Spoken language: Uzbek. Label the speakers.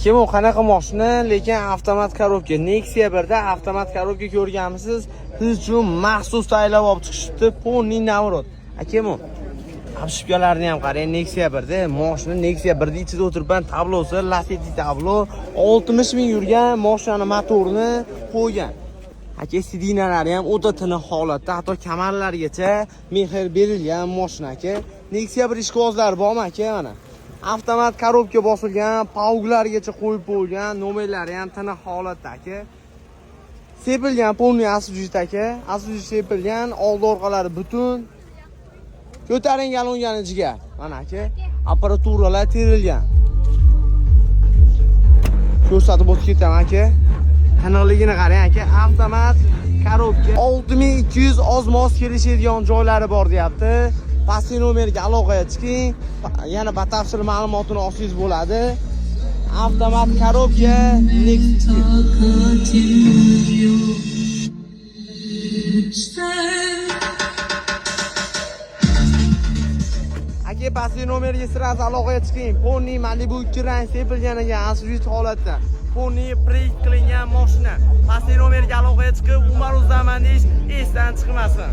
Speaker 1: Aka, bu qanaqa mashina, lekin avtomat korobka. Nexia 1da avtomat korobka ko'rganmisiz? Siz uchun maxsus tayyorlab olib chiqishibdi. Ponni navrot. Aka, bu Abshibkalarni ham qarang, Nexia 1da mashina Nexia 1da ichida o'tiribman, tablosi, laseti tablo, 60 ming yurgan mashinani motorini qo'ygan. Aka, sidinalari ham o'ta tiniq holatda, hatto kamarlargacha mehr berilgan mashina aka. Nexia 1 ishqibozlari bormi aka mana? Avtomat korobka bosilgan, pauglargacha qo'yib bo'lgan, nomerlari ham tiniq holatda aka. Sepilgan ponni asujit aka, asujit sepilgan, old orqalari butun. Ko'taringan o'ngani jigar. Mana aka, apparaturalar terilgan. Ko'rsatib o'tib ketaman aka. Tiniqligini qarang aka, avtomat korobka 6200 ozmos kelishadigan joylari bor deyapti. Pastki nomerga aloqaga chiqing. Yana batafsil ma'lumotini olsangiz bo'ladi. Avtomat korobka Nexia. Aka, pastki nomerga sirasi aloqaga chiqing. Ponni Malibu 2 rang sepilganiga asujit holatda. Ponni prek qilingan mashina. Pastki nomerga aloqaga chiqib, Umar Uzdaman deyish esdan chiqmasin.